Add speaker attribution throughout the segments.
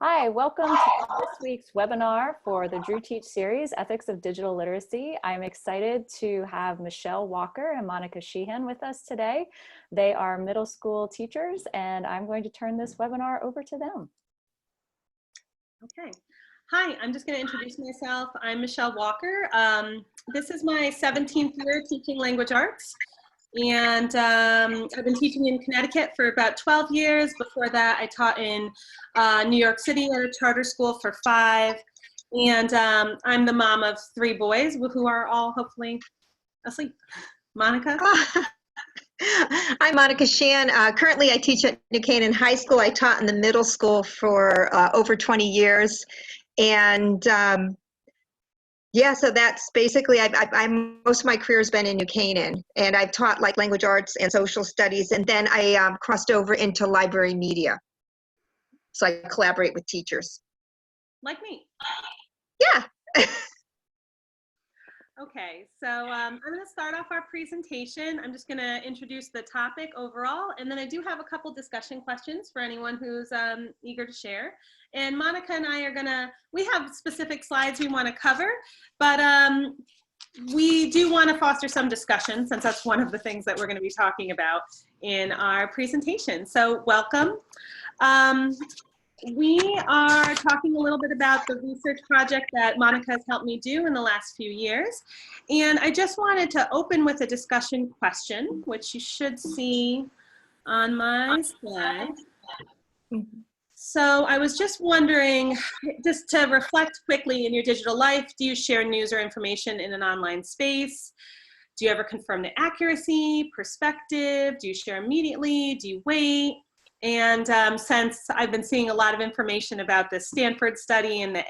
Speaker 1: Hi, welcome to this week's webinar for the Drew Teach series, Ethics of Digital Literacy. I'm excited to have Michelle Walker and Monica Sheehan with us today. They are middle school teachers, and I'm going to turn this webinar over to them.
Speaker 2: Okay. Hi, I'm just going to introduce myself. I'm Michelle Walker. This is my 17th year teaching language arts. And I've been teaching in Connecticut for about 12 years. Before that, I taught in New York City at a charter school for 5. And I'm the mom of 3 boys who are all hopefully asleep. Monica?
Speaker 3: I'm Monica Sheehan. Currently, I teach at New Canaan High School. I taught in the middle school for over 20 years. And yeah, so that's basically, I'm most of my career has been in New Canaan, and I've taught like language arts and social studies, and then I crossed over into library media. So I collaborate with teachers.
Speaker 2: Like me.
Speaker 3: Yeah.
Speaker 2: Okay, so I'm going to start off our presentation. I'm just going to introduce the topic overall, and then I do have a couple discussion questions for anyone who's eager to share. And Monica and I are going to, we have specific slides we want to cover, but we do want to foster some discussion since that's one of the things that we're going to be talking about in our presentation. So welcome. We are talking a little bit about the research project that Monica has helped me do in the last few years. And I just wanted to open with a discussion question, which you should see on my slide. So I was just wondering, just to reflect quickly in your digital life, do you share news or information in an online space? Do you ever confirm the accuracy, perspective? Do you share immediately? Do you wait? And since I've been seeing a lot of information about the Stanford study and the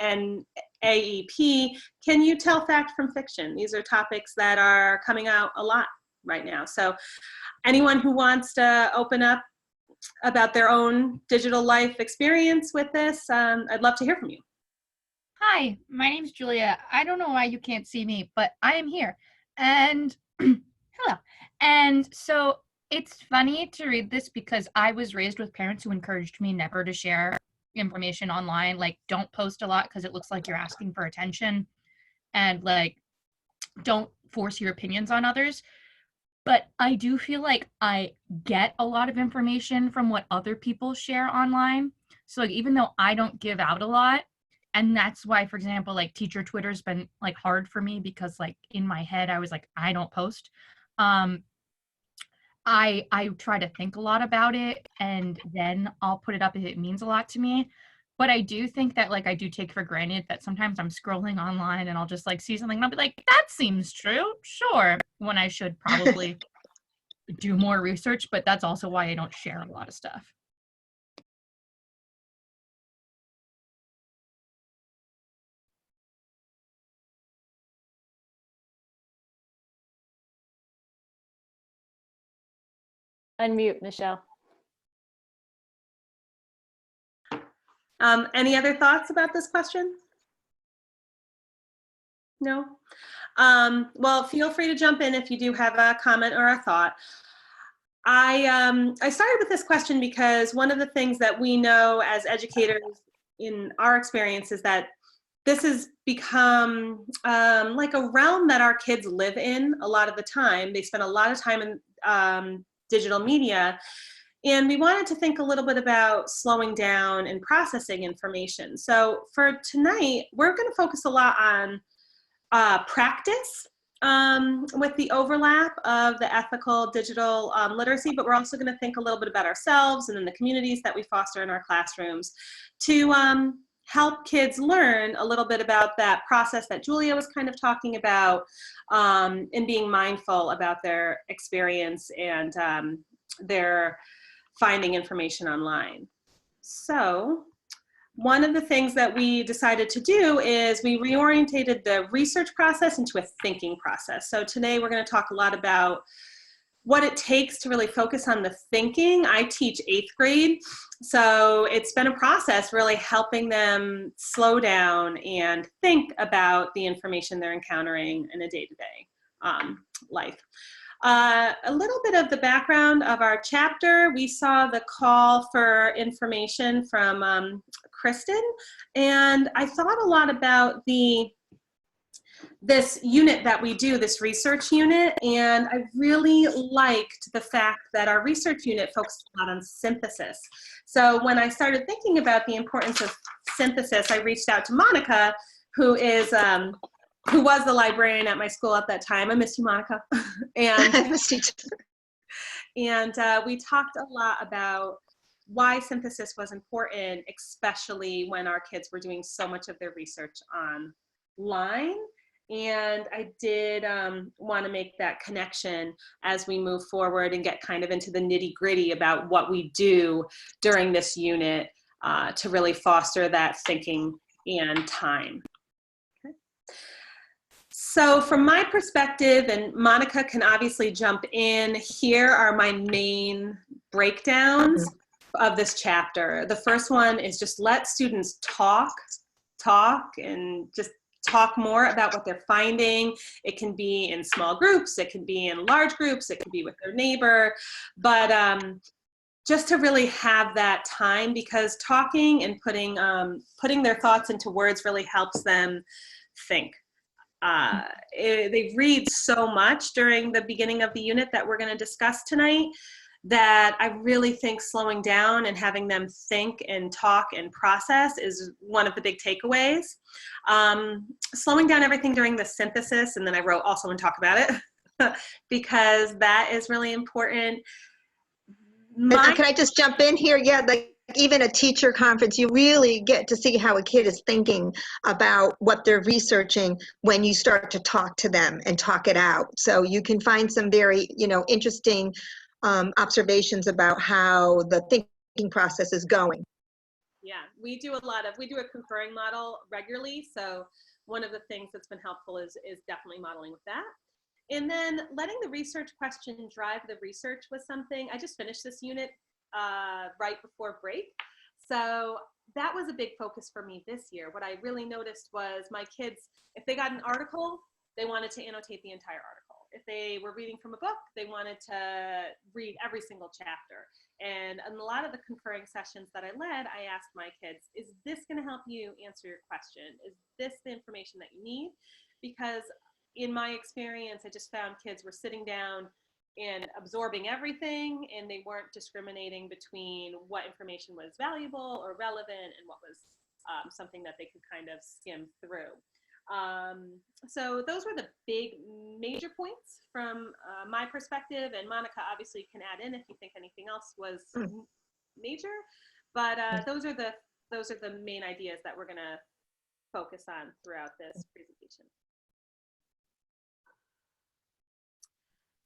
Speaker 2: NAEP, can you tell fact from fiction? These are topics that are coming out a lot right now. So anyone who wants to open up about their own digital life experience with this, I'd love to hear from you.
Speaker 4: Hi, my name's Julia. I don't know why you can't see me, but I am here. And hello. And so it's funny to read this because I was raised with parents who encouraged me never to share information online. Like, don't post a lot because it looks like you're asking for attention, and like, don't force your opinions on others. But I do feel like I get a lot of information from what other people share online. So like, even though I don't give out a lot, and that's why, for example, like teacher Twitter's been like hard for me because like in my head, I was like, I don't post. I try to think a lot about it, and then I'll put it up if it means a lot to me. But I do think that like I do take for granted that sometimes I'm scrolling online and I'll just like see something and I'll be like, that seems true, sure, when I should probably do more research. But that's also why I don't share a lot of stuff.
Speaker 1: Unmute, Michelle.
Speaker 2: Any other thoughts about this question? No? Well, feel free to jump in if you do have a comment or a thought. I started with this question because one of the things that we know as educators in our experience is that this has become like a realm that our kids live in a lot of the time. They spend a lot of time in digital media. And we wanted to think a little bit about slowing down and processing information. So for tonight, we're going to focus a lot on practice with the overlap of the ethical digital literacy, but we're also going to think a little bit about ourselves and then the communities that we foster in our classrooms to help kids learn a little bit about that process that Julia was kind of talking about, and being mindful about their experience and their finding information online. So one of the things that we decided to do is we reorientated the research process into a thinking process. So today we're going to talk a lot about what it takes to really focus on the thinking. I teach 8th grade, so it's been a process really helping them slow down and think about the information they're encountering in a day-to-day life. A little bit of the background of our chapter. We saw the call for information from Kristen, and I thought a lot about this unit that we do, this research unit, and I really liked the fact that our research unit focused a lot on synthesis. So when I started thinking about the importance of synthesis, I reached out to Monica, who was the librarian at my school at that time. I miss you, Monica.
Speaker 3: I missed you too.
Speaker 2: And we talked a lot about why synthesis was important, especially when our kids were doing so much of their research online. And I did want to make that connection as we move forward and get kind of into the nitty-gritty about what we do during this unit to really foster that thinking and time. Okay. So from my perspective, and Monica can obviously jump in, here are my main breakdowns of this chapter. The first one is just let students talk and just talk more about what they're finding. It can be in small groups, it can be in large groups, it can be with their neighbor, but just to really have that time, because talking and putting their thoughts into words really helps them think. They read so much during the beginning of the unit that we're going to discuss tonight that I really think slowing down and having them think and talk and process is one of the big takeaways. Slowing down everything during the synthesis, and then I wrote also and talk about it, because that is really important.
Speaker 3: Can I just jump in here? Yeah, like even a teacher conference, you really get to see how a kid is thinking about what they're researching when you start to talk to them and talk it out. So you can find some very, interesting observations about how the thinking process is going.
Speaker 2: Yeah, we do a conferring model regularly. So one of the things that's been helpful is definitely modeling with that. And then letting the research question drive the research was something. I just finished this unit right before break. So that was a big focus for me this year. What I really noticed was my kids, if they got an article, they wanted to annotate the entire article. If they were reading from a book, they wanted to read every single chapter. And in a lot of the conferring sessions that I led, I asked my kids, is this going to help you answer your question? Is this the information that you need? Because in my experience, I just found kids were sitting down and absorbing everything, and they weren't discriminating between what information was valuable or relevant and what was something that they could kind of skim through. So those were the big major points from my perspective, and Monica obviously can add in if you think anything else was major, but those are the main ideas that we're going to focus on throughout this presentation.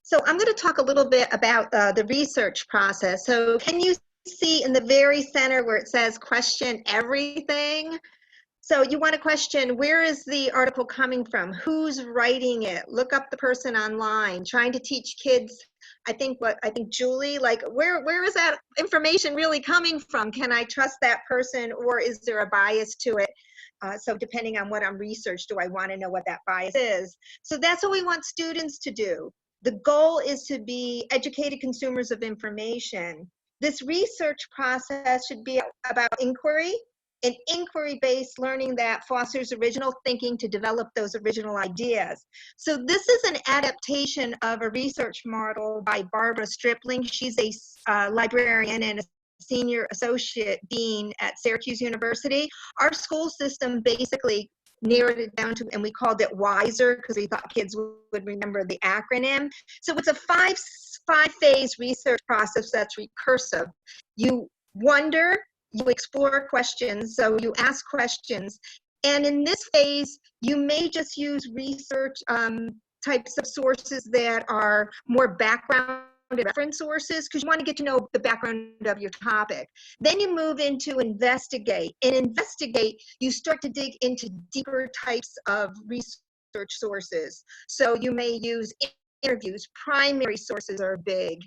Speaker 3: So I'm going to talk a little bit about the research process. So can you see in the very center where it says question everything? So you want to question, where is the article coming from? Who's writing it? Look up the person online. Trying to teach kids, I think Julie, like where is that information really coming from? Can I trust that person, or is there a bias to it? So depending on what I'm researched, do I want to know what that bias is? So that's what we want students to do. The goal is to be educated consumers of information. This research process should be about inquiry, and inquiry-based learning that fosters original thinking to develop those original ideas. So this is an adaptation of a research model by Barbara Stripling. She's a librarian and a senior associate dean at Syracuse University. Our school system basically narrowed it down to, and we called it WISER because we thought kids would remember the acronym. So it's a five-phase research process that's recursive. You wonder, you explore questions, so you ask questions. And in this phase, you may just use research types of sources that are more background reference sources, because you want to get to know the background of your topic. Then you move into investigate. In investigate, you start to dig into deeper types of research sources. So you may use interviews, primary sources are big,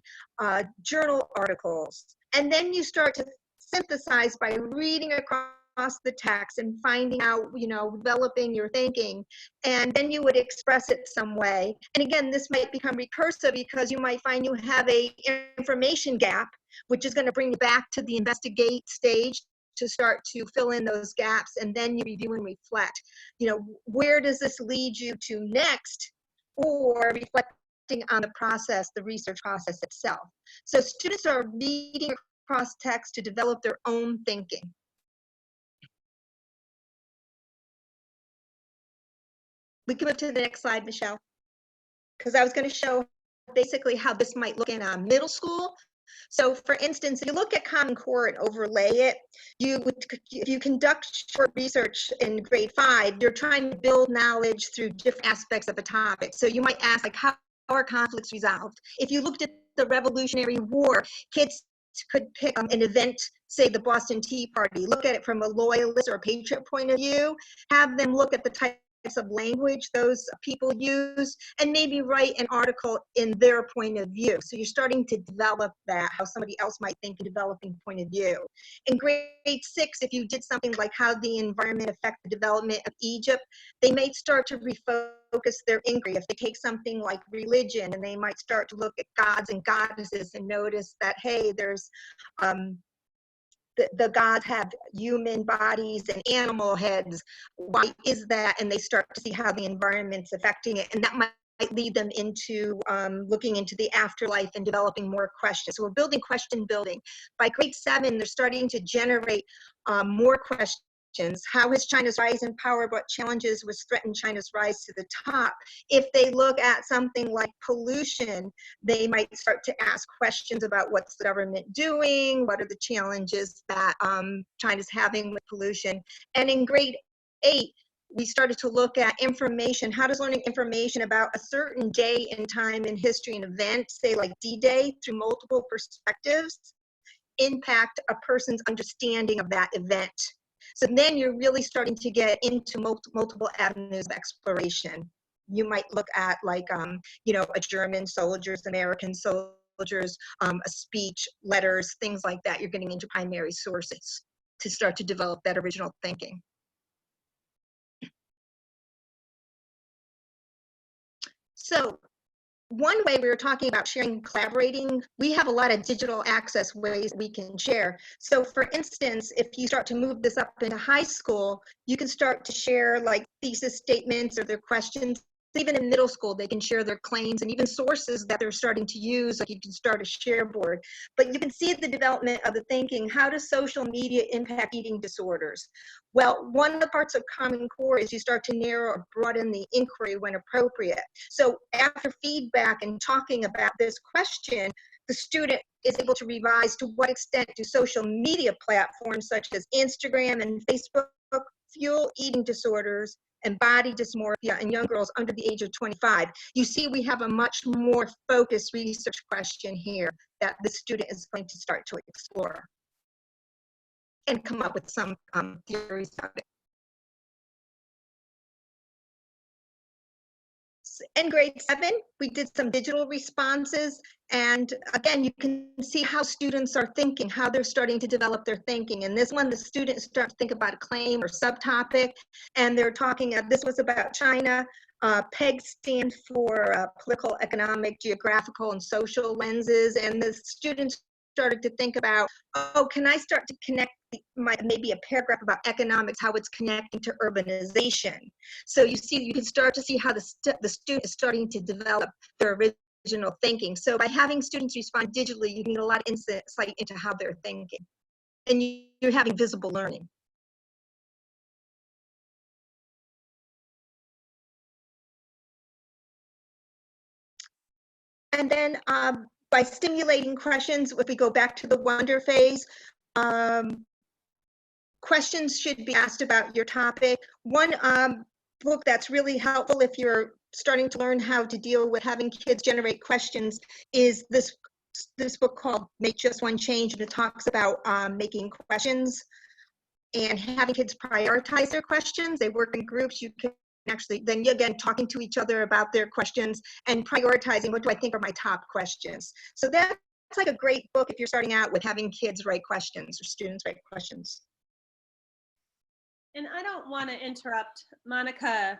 Speaker 3: journal articles. And then you start to synthesize by reading across the text and finding out, developing your thinking, and then you would express it some way. And again, this might become recursive because you might find you have a information gap, which is going to bring you back to the investigate stage to start to fill in those gaps, and then you review and reflect. Where does this lead you to next, or reflecting on the process, the research process itself. So students are reading across text to develop their own thinking. We can move to the next slide, Michelle, because I was going to show basically how this might look in middle school. So for instance, if you look at Common Core and overlay it, if you conduct short research in grade 5, you're trying to build knowledge through different aspects of a topic. So you might ask, like, how are conflicts resolved? If you looked at the Revolutionary War, kids could pick an event, say the Boston Tea Party, look at it from a loyalist or a patriot point of view, have them look at the types of language those people use, and maybe write an article in their point of view. So you're starting to develop that, how somebody else might think a developing point of view. In grade 6, if you did something like how the environment affect the development of Egypt, they may start to refocus their inquiry. If they take something like religion, and they might start to look at gods and goddesses and notice that, hey, there's the gods have human bodies and animal heads. Why is that? And they start to see how the environment's affecting it. And that might lead them into looking into the afterlife and developing more questions. So we're building question building. By grade 7, they're starting to generate more questions. How has China's rise in power, what challenges was threatened China's rise to the top? If they look at something like pollution, they might start to ask questions about what's the government doing, what are the challenges that China's having with pollution. And in grade 8, we started to look at information. How does learning information about a certain day and time in history and event, say like D-Day, through multiple perspectives, impact a person's understanding of that event? So then you're really starting to get into multiple avenues of exploration. You might look at, like, a German soldiers, American soldiers, a speech, letters, things like that. You're getting into primary sources to start to develop that original thinking. So one way we were talking about sharing and collaborating, we have a lot of digital access ways we can share. So for instance, if you start to move this up into high school, you can start to share like thesis statements or their questions. Even in middle school, they can share their claims and even sources that they're starting to use, like you can start a share board. But you can see the development of the thinking. How does social media impact eating disorders? Well, one of the parts of Common Core is you start to narrow or broaden the inquiry when appropriate. So after feedback and talking about this question, the student is able to revise to what extent do social media platforms such as Instagram and Facebook fuel eating disorders and body dysmorphia in young girls under the age of 25. You see, we have a much more focused research question here that the student is going to start to explore and come up with some theories of it. In grade 7, we did some digital responses, and again, you can see how students are thinking, how they're starting to develop their thinking. In this one, the students start to think about a claim or subtopic, and they're talking, this was about China. PEG stand for political, economic, geographical, and social lenses, and the students started to think about, oh, can I start to connect maybe a paragraph about economics, how it's connecting to urbanization. So you can start to see how the student is starting to develop their original thinking. So by having students respond digitally, you can get a lot of insight into how they're thinking. And you're having visible learning. And then by stimulating questions, if we go back to the wonder phase, questions should be asked about your topic. One book that's really helpful if you're starting to learn how to deal with having kids generate questions is this book called Make Just One Change, and it talks about making questions and having kids prioritize their questions. They work in groups. You can actually then again talking to each other about their questions and prioritizing, what do I think are my top questions. So that's like a great book if you're starting out with having kids write questions or students write questions.
Speaker 2: And I don't want to interrupt Monica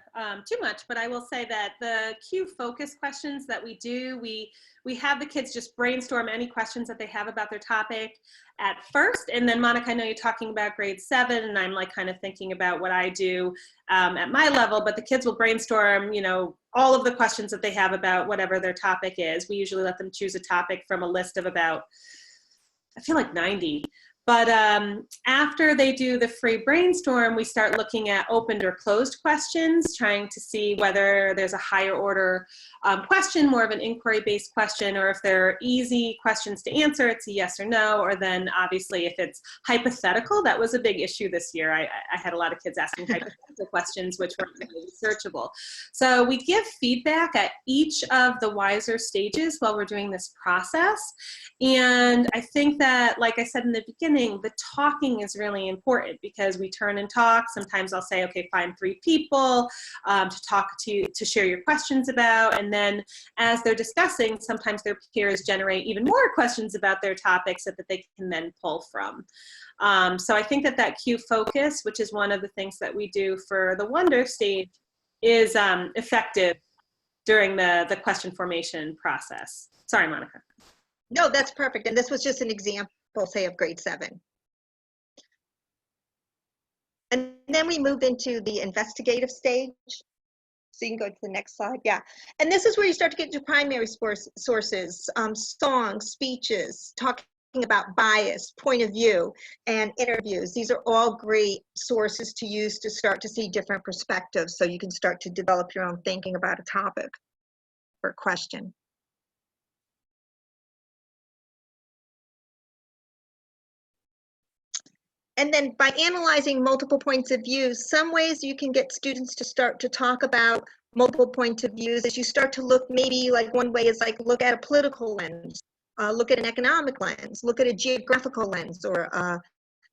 Speaker 2: too much, but I will say that the Q focus questions that we do, we have the kids just brainstorm any questions that they have about their topic at first. And then Monica, I know you're talking about grade 7, and I'm like kind of thinking about what I do at my level, but the kids will brainstorm, you know, all of the questions that they have about whatever their topic is. We usually let them choose a topic from a list of about, I feel like 90. But after they do the free brainstorm, we start looking at opened or closed questions, trying to see whether there's a higher order question, more of an inquiry-based question, or if they're easy questions to answer, it's a yes or no, or then obviously if it's hypothetical, that was a big issue this year. I had a lot of kids asking hypothetical questions, which weren't really searchable. So we give feedback at each of the wiser stages while we're doing this process. And I think that, like I said in the beginning, the talking is really important because we turn and talk. Sometimes I'll say, okay, find 3 people to talk to share your questions about. And then as they're discussing, sometimes their peers generate even more questions about their topics that they can then pull from. So I think that that Q focus, which is one of the things that we do for the Wonder stage, is effective during the question formation process. Sorry, Monica.
Speaker 3: No, that's perfect. And this was just an example, say, of grade 7. And then we move into the investigative stage. So you can go to the next slide. Yeah. And this is where you start to get to primary sources, songs, speeches, talking about bias, point of view, and interviews. These are all great sources to use to start to see different perspectives so you can start to develop your own thinking about a topic or question. And then by analyzing multiple points of view, some ways you can get students to start to talk about multiple points of views as you start to look, maybe like one way is like look at a political lens, look at an economic lens, look at a geographical lens or a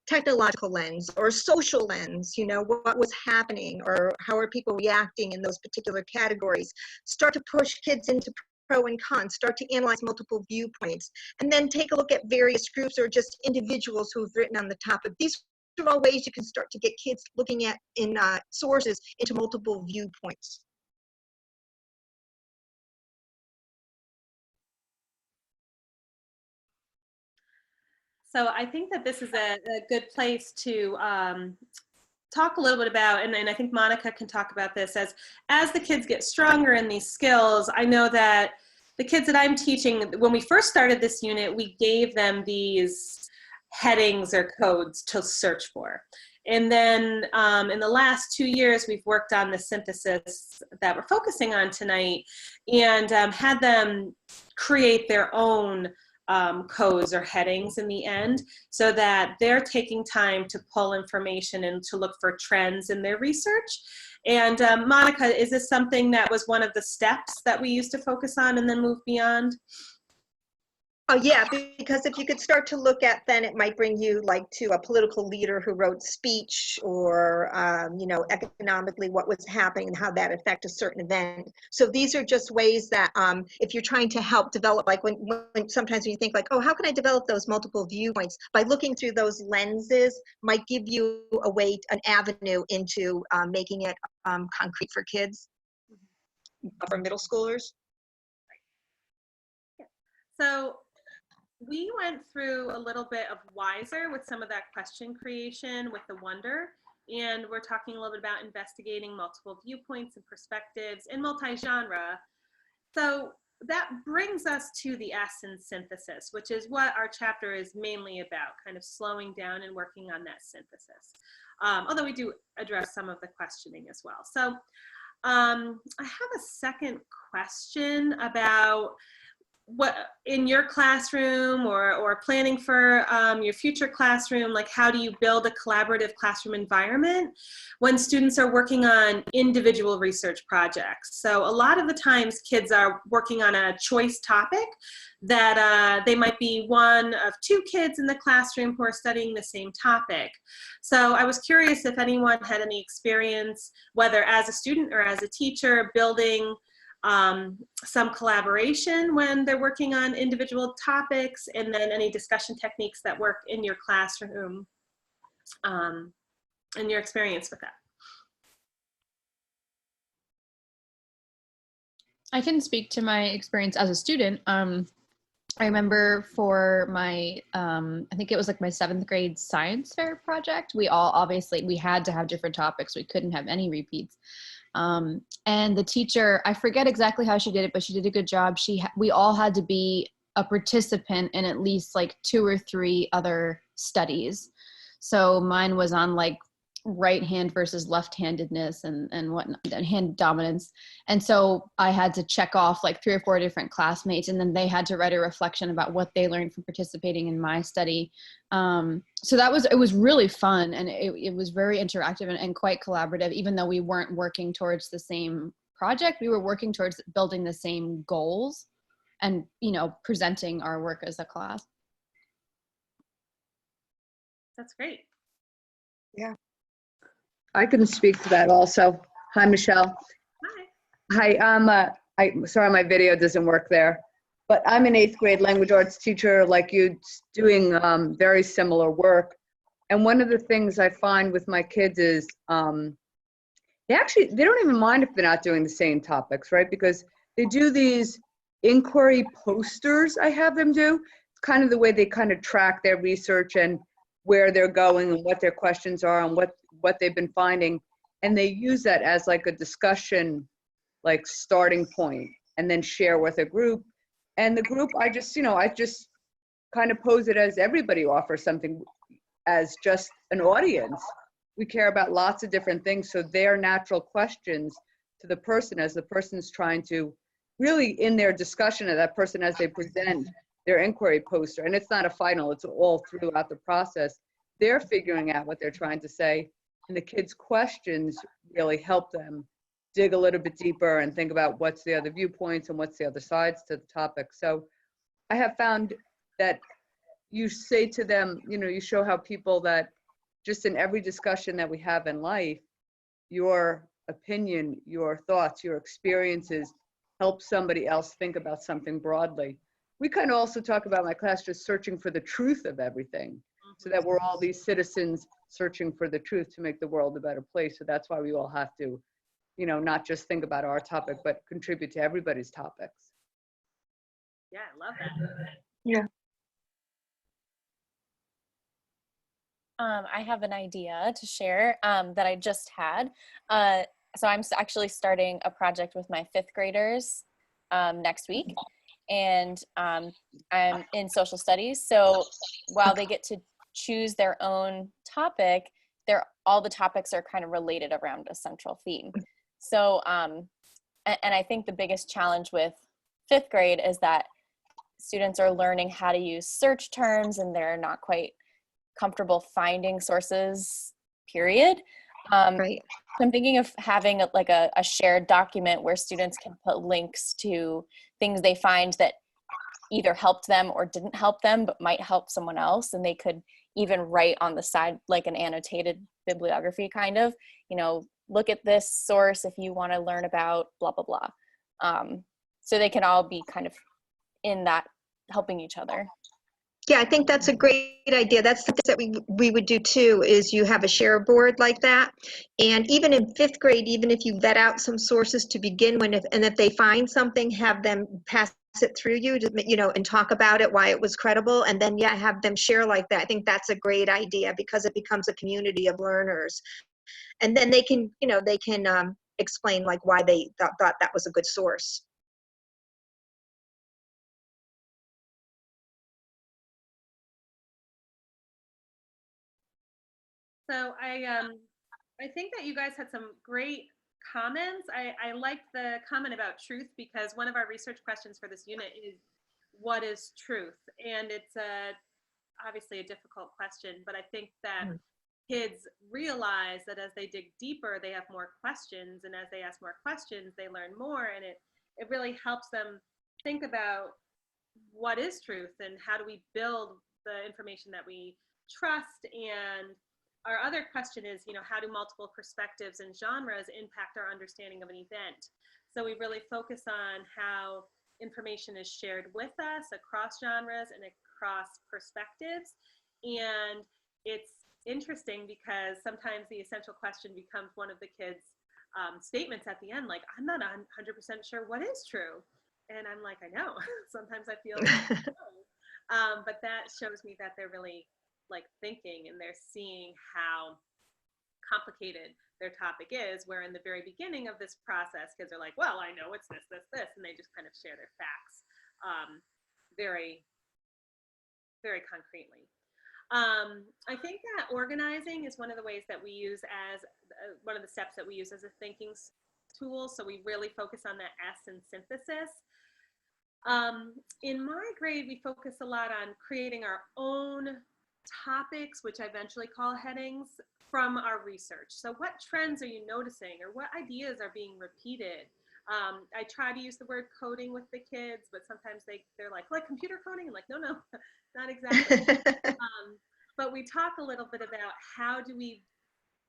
Speaker 3: technological lens or a social lens, you know, what was happening or how are people reacting in those particular categories. Start to push kids into pro and con, start to analyze multiple viewpoints, and then take a look at various groups or just individuals who've written on the topic. These are all ways you can start to get kids looking at in sources into multiple viewpoints.
Speaker 2: So I think that this is a good place to talk a little bit about, and I think Monica can talk about this, as the kids get stronger in these skills. I know that the kids that I'm teaching, when we first started this unit, we gave them these headings or codes to search for. And then in the last 2 years, we've worked on the synthesis that we're focusing on tonight and had them create their own codes or headings in the end so that they're taking time to pull information and to look for trends in their research. And Monica, is this something that was one of the steps that we used to focus on and then move beyond?
Speaker 3: Oh yeah, because if you could start to look at, then it might bring you like to a political leader who wrote speech or, you know, economically what was happening and how that affected a certain event. So these are just ways that if you're trying to help develop, like when sometimes when you think like, oh, how can I develop those multiple viewpoints? By looking through those lenses might give you a way, an avenue into making it concrete for kids, for middle schoolers.
Speaker 2: So we went through a little bit of Wiser with some of that question creation with the Wonder, and we're talking a little bit about investigating multiple viewpoints and perspectives in multi-genre. So that brings us to the S in synthesis, which is what our chapter is mainly about, kind of slowing down and working on that synthesis. Although we do address some of the questioning as well. So I have a second question about what in your classroom or planning for your future classroom, like how do you build a collaborative classroom environment when students are working on individual research projects? So a lot of the times kids are working on a choice topic that they might be one of 2 kids in the classroom who are studying the same topic. So I was curious if anyone had any experience, whether as a student or as a teacher, building some collaboration when they're working on individual topics, and then any discussion techniques that work in your classroom and your experience with that.
Speaker 5: I can speak to my experience as a student. I remember for my, I think it was like my 7th grade science fair project, we all obviously, we had to have different topics. We couldn't have any repeats. And the teacher, I forget exactly how she did it, but she did a good job. We all had to be a participant in at least like 2 or 3 other studies. So mine was on like right hand versus left-handedness and whatnot, and hand dominance. And so I had to check off like 3 or 4 different classmates, and then they had to write a reflection about what they learned from participating in my study. So it was really fun, and it was very interactive and quite collaborative. Even though we weren't working towards the same project, we were working towards building the same goals and, you know, presenting our work as a class.
Speaker 2: That's great.
Speaker 3: Yeah.
Speaker 6: I can speak to that also. Hi, Michelle.
Speaker 2: Hi.
Speaker 6: Hi, I'm sorry my video doesn't work there, but I'm an 8th grade language arts teacher like you, doing very similar work. And one of the things I find with my kids is they don't even mind if they're not doing the same topics, right? Because they do these inquiry posters I have them do. It's kind of the way they kind of track their research and where they're going and what their questions are and what they've been finding. And they use that as like a discussion, like starting point, and then share with a group. And the group, I just kind of pose it as everybody offers something as just an audience. We care about lots of different things. So their natural questions to the person as the person's trying to really in their discussion of that person as they present their inquiry poster. And it's not a final, it's all throughout the process. They're figuring out what they're trying to say. And the kids' questions really help them dig a little bit deeper and think about what's the other viewpoints and what's the other sides to the topic. So I have found that you say to them, you know, you show how people that just in every discussion that we have in life, your opinion, your thoughts, your experiences help somebody else think about something broadly. We kind of also talk about in my class just searching for the truth of everything, so that we're all these citizens searching for the truth to make the world a better place. So that's why we all have to, you know, not just think about our topic, but contribute to everybody's topics.
Speaker 2: Yeah, I love that.
Speaker 3: Yeah.
Speaker 1: I have an idea to share that I just had. So I'm actually starting a project with my 5th graders next week, and I'm in social studies. So while they get to choose their own topic, all the topics are kind of related around a central theme. So, and I think the biggest challenge with 5th grade is that students are learning how to use search terms, and they're not quite comfortable finding sources, period.
Speaker 3: Right.
Speaker 1: So I'm thinking of having like a shared document where students can put links to things they find that either helped them or didn't help them, but might help someone else. And they could even write on the side, like an annotated bibliography kind of, you know, look at this source if you want to learn about blah, blah, blah. So they can all be kind of in that helping each other.
Speaker 3: Yeah, I think that's a great idea. That's something that we would do too, is you have a share board like that. And even in 5th grade, even if you vet out some sources to begin with, and if they find something, have them pass it through you, you know, and talk about it, why it was credible. And then, yeah, have them share like that. I think that's a great idea because it becomes a community of learners. And then they can, you know, explain like why they thought that was a good source.
Speaker 2: So I think that you guys had some great comments. I liked the comment about truth because one of our research questions for this unit is, what is truth? And it's obviously a difficult question, but I think that kids realize that as they dig deeper, they have more questions, and as they ask more questions, they learn more, and it really helps them think about what is truth and how do we build the information that we trust. And our other question is, you know, how do multiple perspectives and genres impact our understanding of an event? So we really focus on how information is shared with us across genres and across perspectives. And it's interesting because sometimes the essential question becomes one of the kids' statements at the end, like, I'm not 100% sure what is true. And I'm like, I know. Sometimes I feel but that shows me that they're really like thinking and they're seeing how complicated their topic is, where in the very beginning of this process, kids are like, well, I know it's this, this, this, and they just kind of share their facts very, very concretely. I think that organizing is one of the ways that we use as one of the steps that we use as a thinking tool. So we really focus on that S in synthesis. In my grade, we focus a lot on creating our own topics, which I eventually call headings, from our research. So what trends are you noticing, or what ideas are being repeated? I try to use the word coding with the kids, but sometimes they're like computer coding? I'm like, no, not exactly. But we talk a little bit about how do we,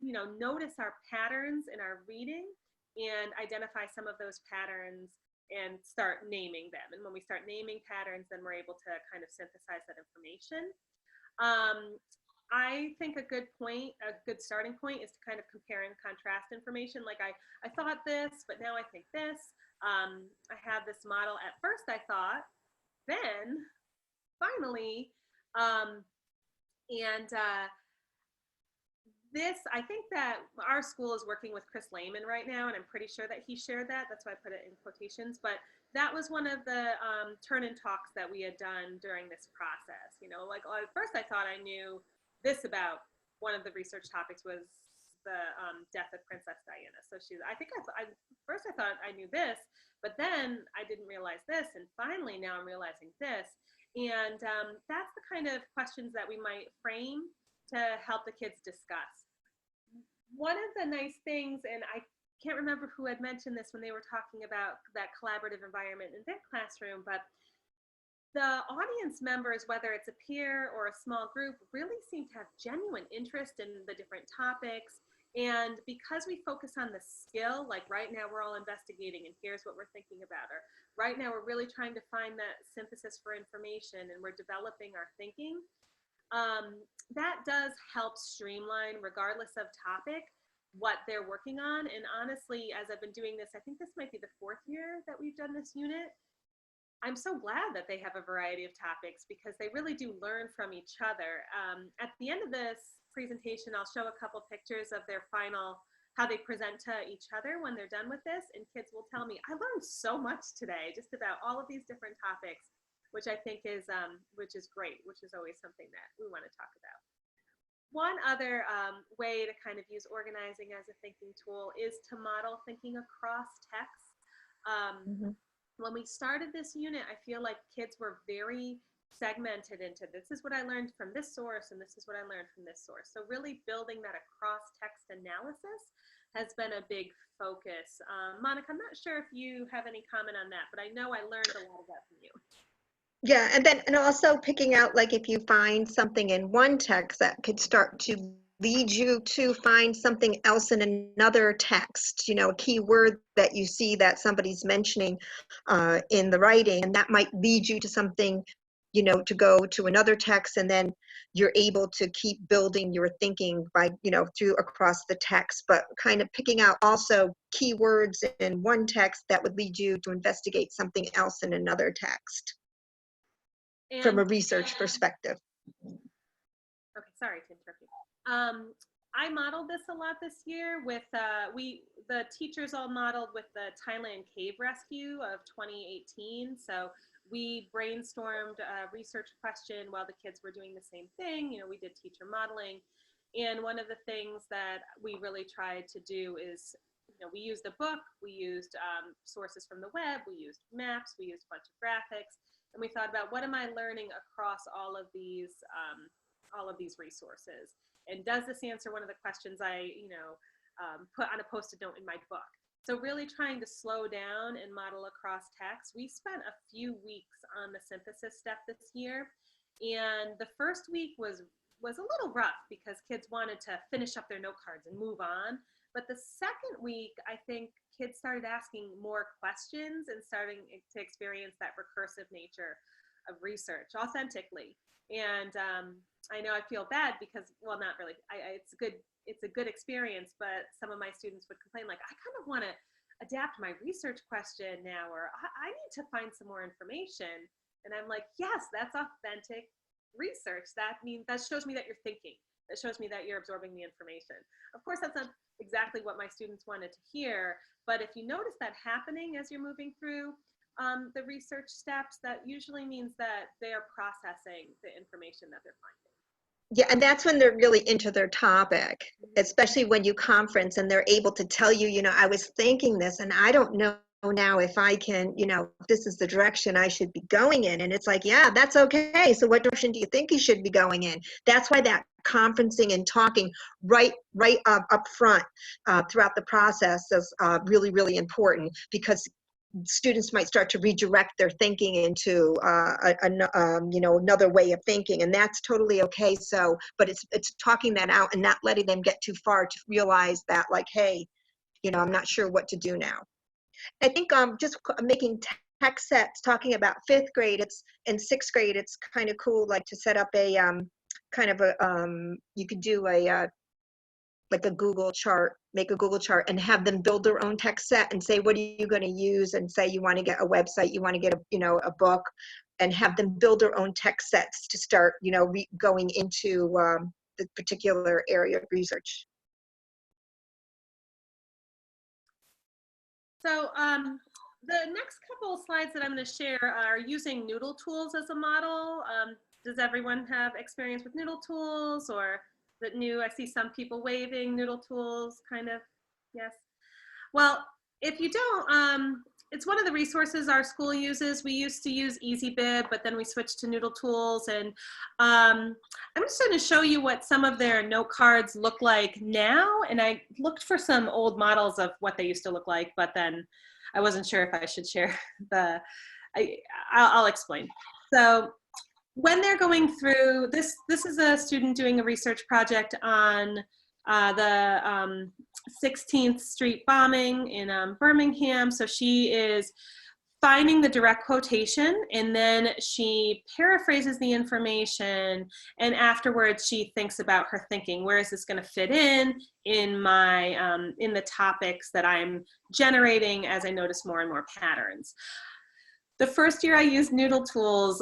Speaker 2: notice our patterns in our reading and identify some of those patterns and start naming them. And when we start naming patterns, then we're able to kind of synthesize that information. I think a good starting point is to kind of compare and contrast information. Like I thought this, but now I think this. I have this model. At first I thought, then finally, I think that our school is working with Chris Lehman right now, and I'm pretty sure that he shared that. That's why I put it in quotations. But that was one of the turn-in talks that we had done during this process. Like at first I thought I knew this about one of the research topics was the death of Princess Diana. So first I thought I knew this, but then I didn't realize this, and finally now I'm realizing this. And that's the kind of questions that we might frame to help the kids discuss. One of the nice things, and I can't remember who had mentioned this when they were talking about that collaborative environment in their classroom, but the audience members, whether it's a peer or a small group, really seem to have genuine interest in the different topics. And because we focus on the skill, like right now we're all investigating and here's what we're thinking about, or right now we're really trying to find that synthesis for information and we're developing our thinking, that does help streamline, regardless of topic, what they're working on. And honestly, as I've been doing this, I think this might be the 4th year that we've done this unit. I'm so glad that they have a variety of topics because they really do learn from each other. At the end of this presentation, I'll show a couple pictures of their final, how they present to each other when they're done with this, and kids will tell me, I learned so much today just about all of these different topics, which I think is, which is great, which is always something that we want to talk about. One other way to kind of use organizing as a thinking tool is to model thinking across texts. When we started this unit, I feel like kids were very segmented into this is what I learned from this source and this is what I learned from this source. So really building that across text analysis has been a big focus. Monica, I'm not sure if you have any comment on that, but I know I learned a lot of that from you.
Speaker 3: Yeah, and also picking out, like, if you find something in one text that could start to lead you to find something else in another text, a key word that you see that somebody's mentioning in the writing, and that might lead you to something, to go to another text, and then you're able to keep building your thinking by, through across the text, but kind of picking out also keywords in one text that would lead you to investigate something else in another text. And from a research perspective.
Speaker 2: Okay, sorry to interrupt you. I modeled this a lot this year with, the teachers all modeled with the Thailand cave rescue of 2018. So we brainstormed a research question while the kids were doing the same thing. We did teacher modeling. And one of the things that we really tried to do is, we used a book, we used sources from the web, we used maps, we used a bunch of graphics. And we thought about what am I learning across all of these resources, and does this answer one of the questions I put on a post-it note in my book? So really trying to slow down and model across text. We spent a few weeks on the synthesis step this year, and the first week was a little rough because kids wanted to finish up their note cards and move on. But the second week, I think kids started asking more questions and starting to experience that recursive nature of research authentically. And I know I feel bad because, well, not really. It's a good experience, but some of my students would complain like, I kind of want to adapt my research question now, or I need to find some more information. And I'm like, yes, that's authentic research. That shows me that you're thinking. That shows me that you're absorbing the information. Of course, that's not exactly what my students wanted to hear, but if you notice that happening as you're moving through the research steps, that usually means that they are processing the information that they're finding.
Speaker 3: Yeah, and that's when they're really into their topic, especially when you conference and they're able to tell you, you know, I was thinking this and I don't know now if I can, you know, if this is the direction I should be going in. And it's like, yeah, that's okay. So what direction do you think you should be going in? That's why that conferencing and talking right up front throughout the process is really, really important, because students might start to redirect their thinking into you know, another way of thinking, and that's totally okay. So, but it's talking that out and not letting them get too far to realize that, like, hey, you know, I'm not sure what to do now. I think just making text sets, talking about fifth grade, it's in sixth grade, it's kind of cool, like to set up a kind of a you could do a like a Google chart, make a Google chart and have them build their own text set and say, what are you going to use? And say you want to get a website, you want to get a, you know, a book, and have them build their own text sets to start, you know, going into the particular area of research.
Speaker 2: So the next couple of slides that I'm going to share are using Noodle tools as a model. Does everyone have experience with Noodle tools, or is it new? I see some people waving. Noodle tools, kind of, yes. Well, if you don't, it's one of the resources our school uses. We used to use EasyBib, but then we switched to Noodle tools. And I'm just going to show you what some of their note cards look like now. And I looked for some old models of what they used to look like, but then I wasn't sure if I should share I'll explain. So when they're going through this is a student doing a research project on the 16th Street bombing in Birmingham. So she is finding the direct quotation, and then she paraphrases the information, and afterwards she thinks about her thinking. Where is this going to fit in my in the topics that I'm generating as I notice more and more patterns? The first year I used Noodle tools,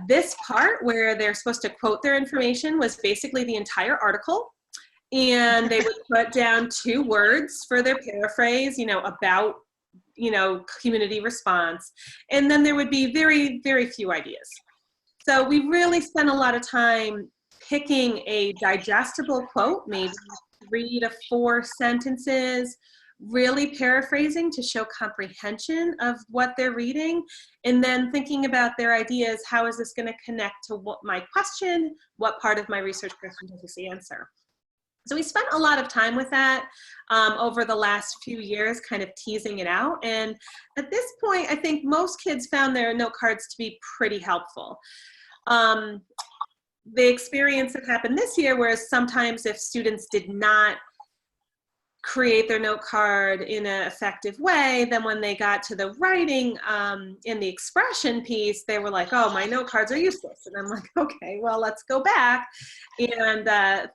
Speaker 2: this part where they're supposed to quote their information was basically the entire article. And they would put down 2 words for their paraphrase, you know, about, you know, community response. And then there would be very, very few ideas. So we really spent a lot of time picking a digestible quote, maybe 3 to 4 sentences, really paraphrasing to show comprehension of what they're reading, and then thinking about their ideas. How is this going to connect to what my question? What part of my research question does this answer? So we spent a lot of time with that over the last few years, kind of teasing it out. And at this point, I think most kids found their note cards to be pretty helpful. The experience that happened this year, whereas sometimes if students did not create their note card in an effective way, then when they got to the writing in the expression piece, they were like, oh, my note cards are useless. And I'm like, okay, well, let's go back and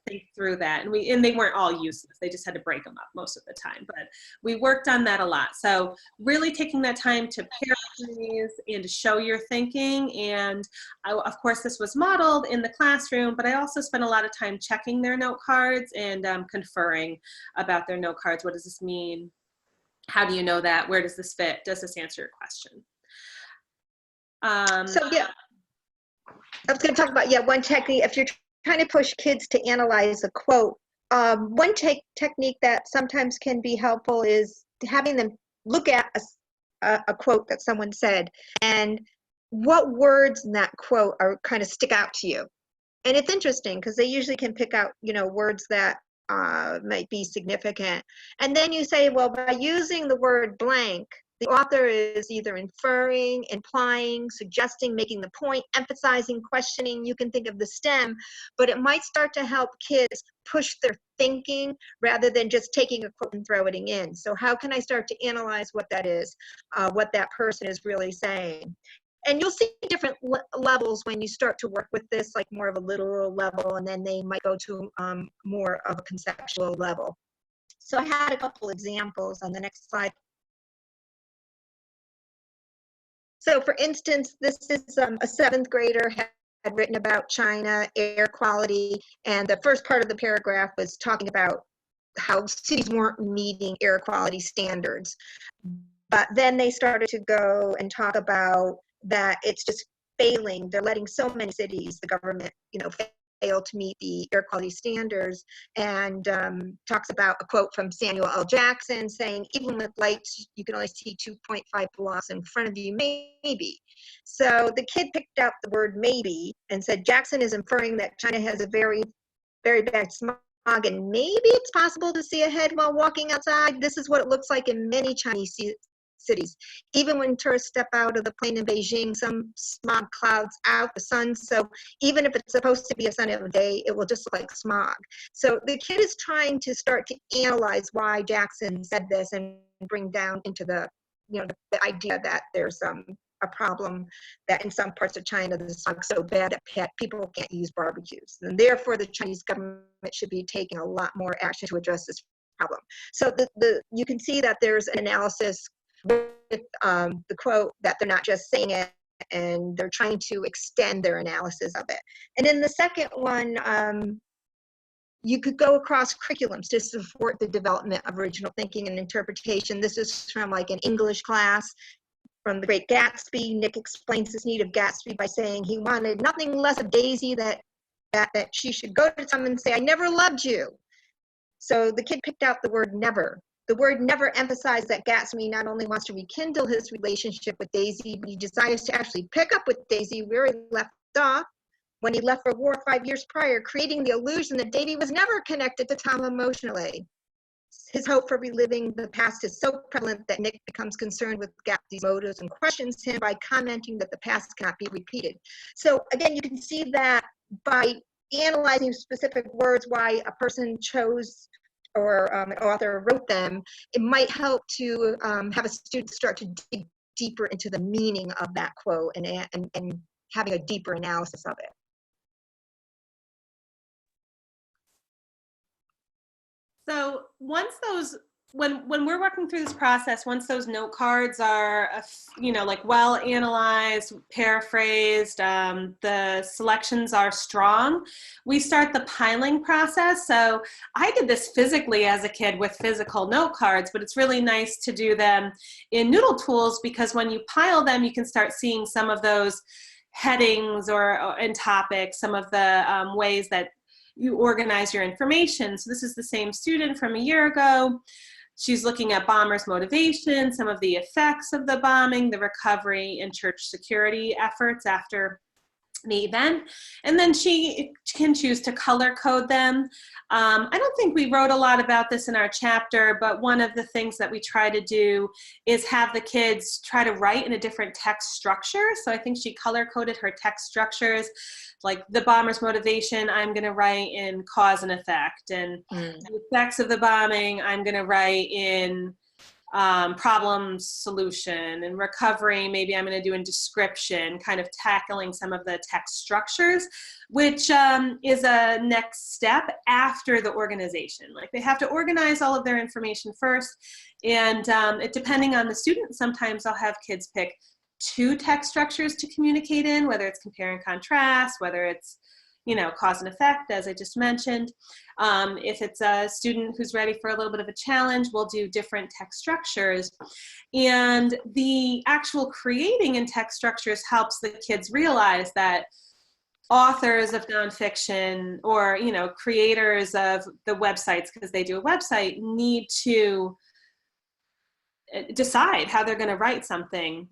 Speaker 2: think through that. And they weren't all useless. They just had to break them up most of the time. But we worked on that a lot. So really taking that time to paraphrase and to show your thinking. And of course, this was modeled in the classroom, but I also spent a lot of time checking their note cards and conferring about their note cards. What does this mean? How do you know that? Where does this fit? Does this answer your question?
Speaker 3: So yeah, I was going to talk about, yeah, one technique. If you're trying to push kids to analyze a quote, one technique that sometimes can be helpful is having them look at a quote that someone said and what words in that quote are kind of stick out to you. And it's interesting because they usually can pick out, you know, words that might be significant. And then you say, well, by using the word blank, the author is either inferring, implying, suggesting, making the point, emphasizing, questioning. You can think of the stem, but it might start to help kids push their thinking rather than just taking a quote and throwing it in. So how can I start to analyze what that is, what that person is really saying? And you'll see different levels when you start to work with this, like more of a literal level, and then they might go to more of a conceptual level. So I had a couple examples on the next slide. So for instance, this is a seventh grader had written about China, air quality, and the first part of the paragraph was talking about how cities weren't meeting air quality standards. But then they started to go and talk about that it's just failing. They're letting so many cities, the government, fail to meet the air quality standards, and talks about a quote from Samuel L. Jackson saying, even with lights, you can only see 2.5 blocks in front of you, maybe. So the kid picked out the word maybe and said, Jackson is inferring that China has a very, very bad smog, and maybe it's possible to see ahead while walking outside. This is what it looks like in many Chinese cities. Even when tourists step out of the plane in Beijing, some smog clouds out the sun. So even if it's supposed to be a sunny day, it will just look like smog. So the kid is trying to start to analyze why Jackson said this and bring down into the idea that there's a problem that in some parts of China, the smog's so bad that people can't use barbecues. And therefore, the Chinese government should be taking a lot more action to address this problem. So you can see that there's an analysis with the quote that they're not just saying it, and they're trying to extend their analysis of it. And in the second one, you could go across curriculums to support the development of original thinking and interpretation. This is from like an English class from The Great Gatsby. Nick explains this need of Gatsby by saying he wanted nothing less of Daisy that she should go to someone and say, I never loved you. So the kid picked out the word never. The word never emphasized that Gatsby not only wants to rekindle his relationship with Daisy, but he desires to actually pick up with Daisy where he left off when he left for war 5 years prior, creating the illusion that Davy was never connected to Tom emotionally. His hope for reliving the past is so prevalent that Nick becomes concerned with Gatsby's motives and questions him by commenting that the past cannot be repeated. So again, you can see that by analyzing specific words, why a person chose or an author wrote them, it might help to have a student start to dig deeper into the meaning of that quote and having a deeper analysis of it.
Speaker 2: So once those, when we're working through this process, once those note cards are, like well analyzed, paraphrased, the selections are strong, we start the piling process. So I did this physically as a kid with physical note cards, but it's really nice to do them in Noodle Tools because when you pile them, you can start seeing some of those headings or in topics, some of the ways that you organize your information. So this is the same student from a year ago. She's looking at bombers' motivation, some of the effects of the bombing, the recovery and church security efforts after the event. And then she can choose to color code them. I don't think we wrote a lot about this in our chapter, but one of the things that we try to do is have the kids try to write in a different text structure. So I think she color coded her text structures, like the bomber's motivation, I'm going to write in cause and effect, and the effects of the bombing, I'm going to write in problem solution, and recovery, maybe I'm going to do in description, kind of tackling some of the text structures, which is a next step after the organization. Like they have to organize all of their information first, and depending on the student, sometimes I'll have kids pick 2 text structures to communicate in, whether it's compare and contrast, whether it's cause and effect, as I just mentioned. If it's a student who's ready for a little bit of a challenge, we'll do different text structures. And the actual creating in text structures helps the kids realize that authors of nonfiction or, creators of the websites, because they do a website, need to decide how they're going to write something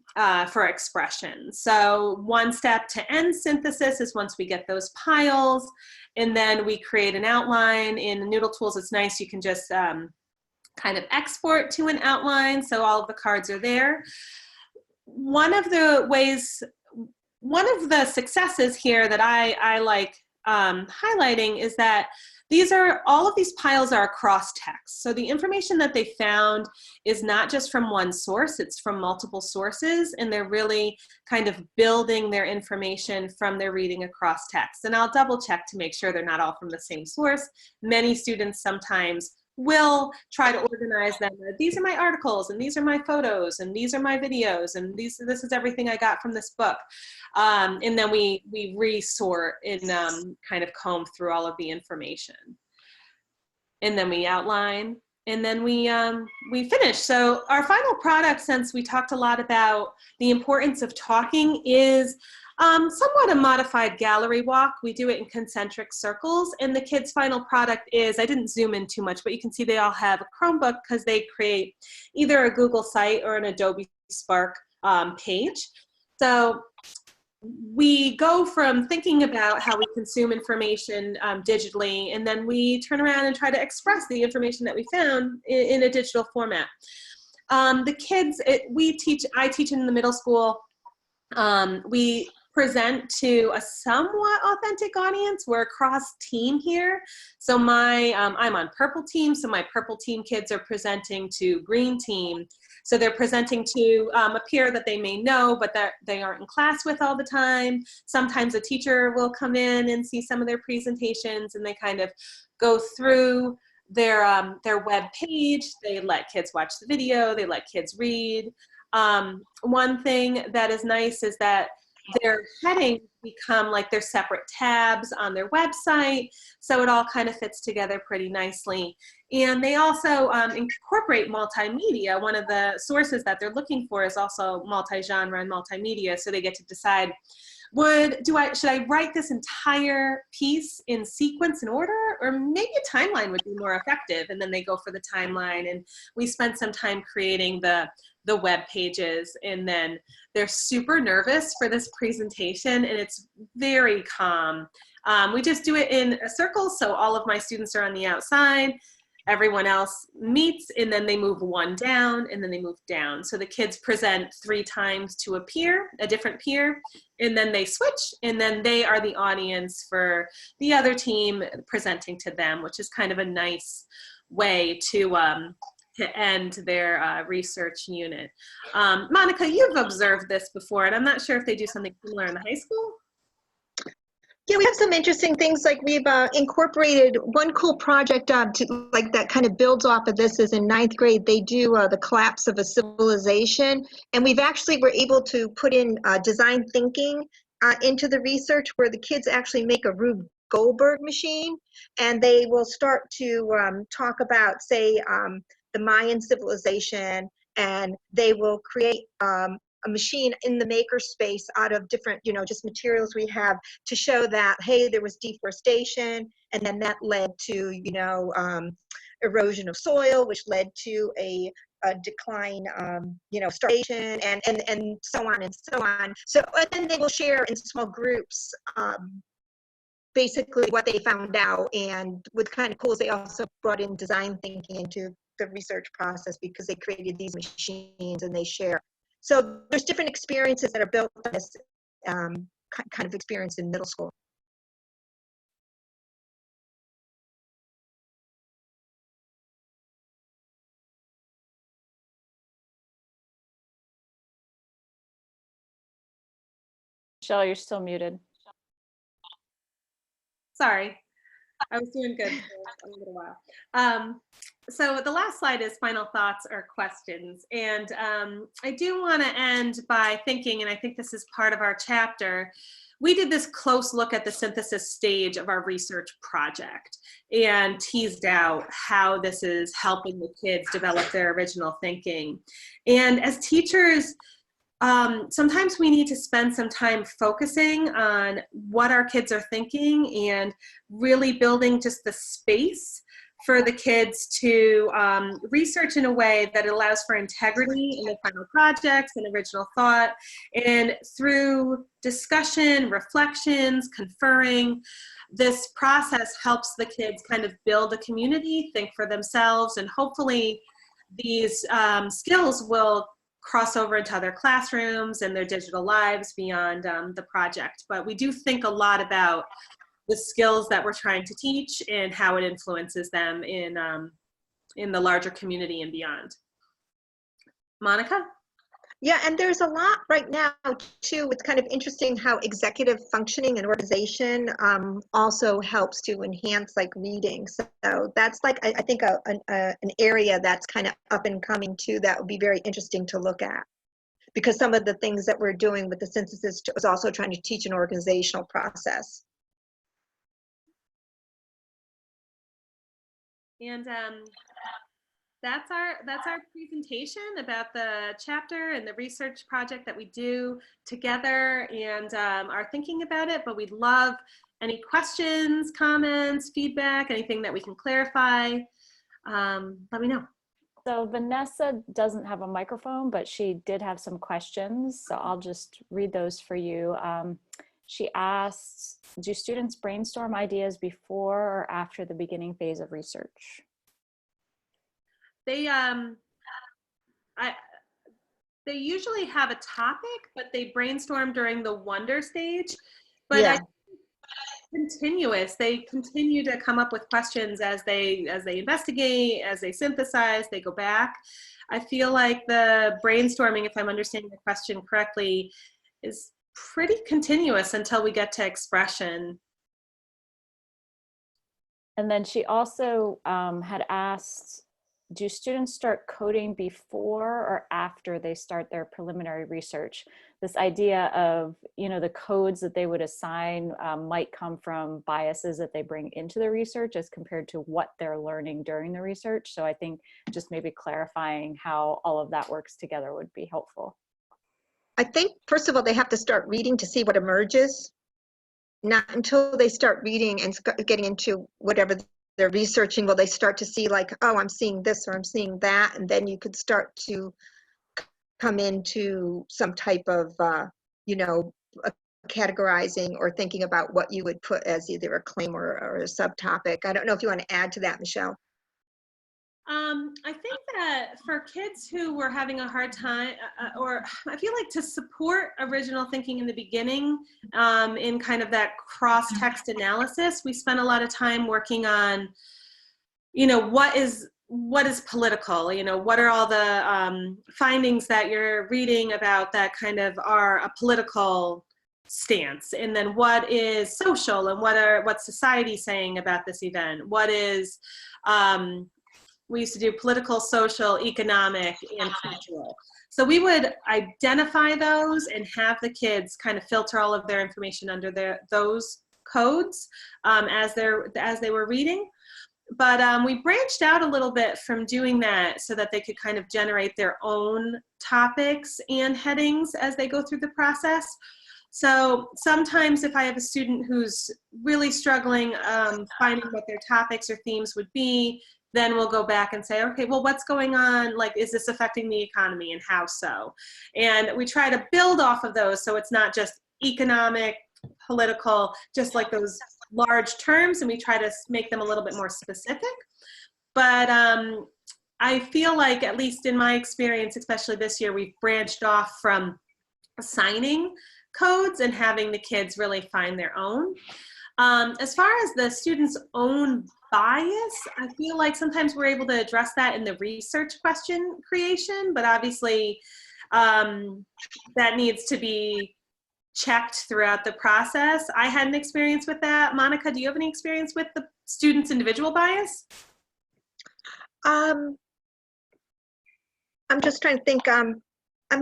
Speaker 2: for expression. So one step to end synthesis is once we get those piles, and then we create an outline. In Noodle Tools, it's nice, you can just kind of export to an outline, so all of the cards are there. One of the successes here that I like highlighting is that All of these piles are across text. So the information that they found is not just from one source, it's from multiple sources, and they're really kind of building their information from their reading across text. And I'll double check to make sure they're not all from the same source. Many students sometimes will try to organize them. These are my articles, and these are my photos, and these are my videos, and this is everything I got from this book. And then we resort and kind of comb through all of the information. And then we outline, and then we finish. So our final product, since we talked a lot about the importance of talking, is somewhat a modified gallery walk. We do it in concentric circles, and the kids' final product is, I didn't zoom in too much, but you can see they all have a Chromebook because they create either a Google site or an Adobe Spark page. So we go from thinking about how we consume information digitally, and then we turn around and try to express the information that we found in a digital format. The kids, I teach in the middle school. We present to a somewhat authentic audience. We're a cross team here. So I'm on purple team, so my purple team kids are presenting to green team. So they're presenting to a peer that they may know, but that they aren't in class with all the time. Sometimes a teacher will come in and see some of their presentations, and they kind of go through their web page. They let kids watch the video, they let kids read. One thing that is nice is that their headings become like their separate tabs on their website, so it all kind of fits together pretty nicely. And they also incorporate multimedia. One of the sources that they're looking for is also multi-genre and multimedia, so they get to decide, should I write this entire piece in sequence and order, or maybe a timeline would be more effective? And then they go for the timeline, and we spend some time creating the web pages, and then they're super nervous for this presentation, and it's very calm. We just do it in a circle, so all of my students are on the outside, everyone else meets, and then they move one down, and then they move down. So the kids present 3 times to a different peer, and then they switch, and then they are the audience for the other team presenting to them, which is kind of a nice way to end their research unit. Monica, you've observed this before, and I'm not sure if they do something similar in the high school.
Speaker 3: Yeah, we have some interesting things. Like we've incorporated one cool project that kind of builds off of this is in 9th grade. They do the collapse of a civilization, and we're able to put in design thinking into the research, where the kids actually make a Rube Goldberg machine, and they will start to talk about, say, the Mayan civilization, and they will create a machine in the maker space out of different, just materials we have, to show that, hey, there was deforestation, and then that led to, erosion of soil, which led to a decline, starvation, and so on and so on. So, and then they will share in small groups basically what they found out. And what's kind of cool is they also brought in design thinking into the research process, because they created these machines and they share. So there's different experiences that are built on this kind of experience in middle school.
Speaker 1: Michelle, you're still muted.
Speaker 2: Sorry, I was doing good for a little while. So the last slide is final thoughts or questions. And I do want to end by thinking, and I think this is part of our chapter, we did this close look at the synthesis stage of our research project and teased out how this is helping the kids develop their original thinking. And as teachers, sometimes we need to spend some time focusing on what our kids are thinking and really building just the space for the kids to research in a way that allows for integrity in the final projects and original thought. And through discussion, reflections, conferring, this process helps the kids kind of build a community, think for themselves, and hopefully these skills will cross over into other classrooms and their digital lives beyond the project. But we do think a lot about the skills that we're trying to teach and how it influences them in the larger community and beyond. Monica?
Speaker 3: Yeah, and there's a lot right now too. It's kind of interesting how executive functioning and organization also helps to enhance like reading. So that's like I think an area that's kind of up and coming too. That would be very interesting to look at, because some of the things that we're doing with the synthesis is also trying to teach an organizational process.
Speaker 2: And that's our presentation about the chapter and the research project that we do together, and are thinking about it. But we'd love any questions, comments, feedback, anything that we can clarify. Let me know.
Speaker 1: So Vanessa doesn't have a microphone, but she did have some questions. So I'll just read those for you. She asked, do students brainstorm ideas before or after the beginning phase of research?
Speaker 2: They usually have a topic, but they brainstorm during the wonder stage. But
Speaker 3: Yeah.
Speaker 2: Continuous. They continue to come up with questions as they investigate, as they synthesize, they go back. I feel like the brainstorming, if I'm understanding the question correctly, is pretty continuous until we get to expression.
Speaker 1: And then she also had asked, do students start coding before or after they start their preliminary research? This idea of, you know, the codes that they would assign might come from biases that they bring into the research as compared to what they're learning during the research. So I think just maybe clarifying how all of that works together would be helpful.
Speaker 3: I think, first of all, they have to start reading to see what emerges. Not until they start reading and getting into whatever they're researching will they start to see like, oh, I'm seeing this or I'm seeing that. And then you could start to come into some type of, you know, categorizing or thinking about what you would put as either a claim or a subtopic. I don't know if you want to add to that, Michelle.
Speaker 2: I think that for kids who were having a hard time, or I feel like to support original thinking in the beginning, in kind of that cross-text analysis, we spent a lot of time working on, you know, what is political, you know, what are all the findings that you're reading about that kind of are a political stance, and then what is social, and what's society saying about this event, what is we used to do political, social, economic, and cultural. So we would identify those and have the kids kind of filter all of their information under those codes as they were reading. But we branched out a little bit from doing that so that they could kind of generate their own topics and headings as they go through the process. So sometimes if I have a student who's really struggling finding what their topics or themes would be, then we'll go back and say, okay, well, what's going on? Like, is this affecting the economy, and how so? And we try to build off of those so it's not just economic, political, just like those large terms, and we try to make them a little bit more specific. But I feel like, at least in my experience, especially this year, we've branched off from assigning codes and having the kids really find their own. As far as the students' own bias, I feel like sometimes we're able to address that in the research question creation, but obviously that needs to be checked throughout the process. I had an experience with that. Monica, do you have any experience with the students' individual bias?
Speaker 3: I'm just trying to think. I'm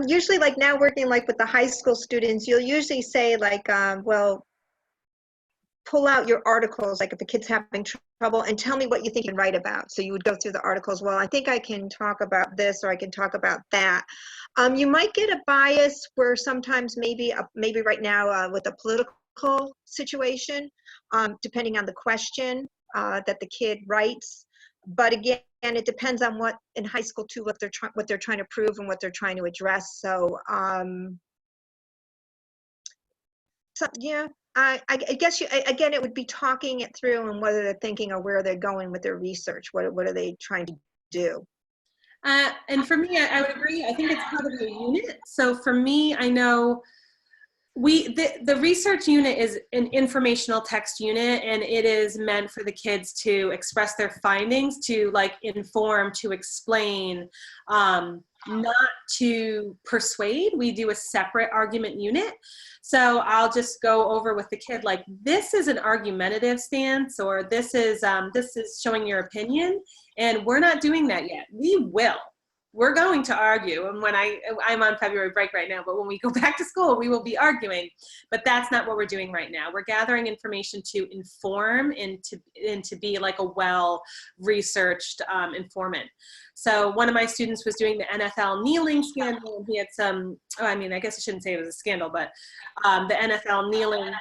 Speaker 3: usually like now working like with the high school students, you'll usually say like, well, pull out your articles, like if a kid's having trouble, and tell me what you think you can write about. So you would go through the articles. Well, I think I can talk about this, or I can talk about that. You might get a bias where sometimes maybe right now with a political situation, depending on the question that the kid writes. But again, it depends on what in high school too, what they're trying to prove and what they're trying to address. So yeah. I guess again, it would be talking it through and whether they're thinking or where they're going with their research. What are they trying to do?
Speaker 2: And for me, I would agree. I think it's part of the unit. So for me, I know The research unit is an informational text unit, and it is meant for the kids to express their findings, to like inform, to explain, not to persuade. We do a separate argument unit. So I'll just go over with the kid, like, this is an argumentative stance, or this is showing your opinion, and we're not doing that yet. We will. We're going to argue, and when I'm on February break right now, but when we go back to school, we will be arguing. But that's not what we're doing right now. We're gathering information to inform and to be like a well-researched informant. So one of my students was doing the NFL kneeling scandal, and he had some, I mean, I guess I shouldn't say it was a scandal, but the NFL kneeling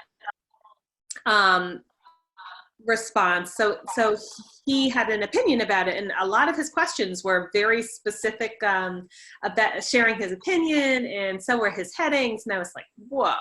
Speaker 2: response. So he had an opinion about it, and a lot of his questions were very specific about sharing his opinion, and so were his headings. And I was like, whoa,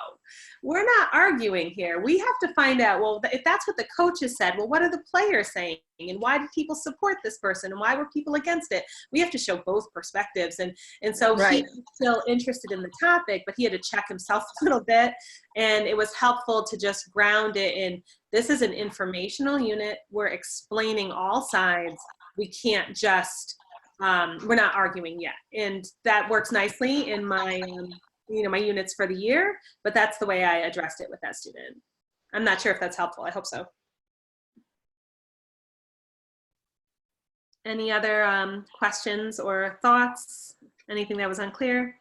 Speaker 2: we're not arguing here. We have to find out, well, if that's what the coaches said, well, what are the players saying? And why did people support this person? And why were people against it? We have to show both perspectives. And so
Speaker 3: Right.
Speaker 2: he was still interested in the topic, but he had to check himself a little bit. And it was helpful to just ground it in, this is an informational unit. We're explaining all sides. We can't just, we're not arguing yet. And that works nicely in my, my units for the year, but that's the way I addressed it with that student. I'm not sure if that's helpful. I hope so. Any other questions or thoughts? Anything that was unclear?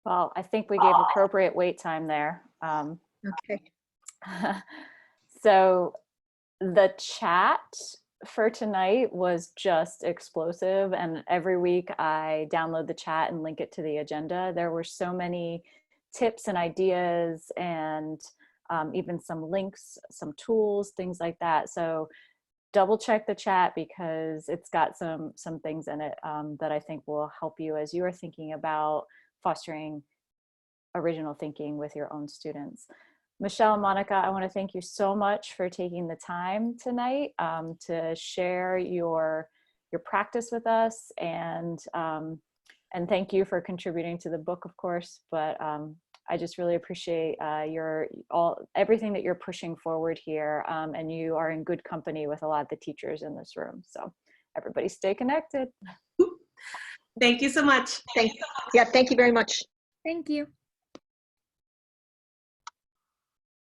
Speaker 1: Well, I think we gave appropriate wait time there.
Speaker 3: Okay.
Speaker 1: So the chat for tonight was just explosive, and every week I download the chat and link it to the agenda. There were so many tips and ideas, and even some links, some tools, things like that. So double check the chat, because it's got some things in it that I think will help you as you are thinking about fostering original thinking with your own students. Michelle and Monica, I want to thank you so much for taking the time tonight to share your practice with us, and thank you for contributing to the book, of course. But I just really appreciate everything that you're pushing forward here, and you are in good company with a lot of the teachers in this room. So everybody stay connected.
Speaker 2: Thank you so much.
Speaker 3: Thank you very much.
Speaker 4: Thank you.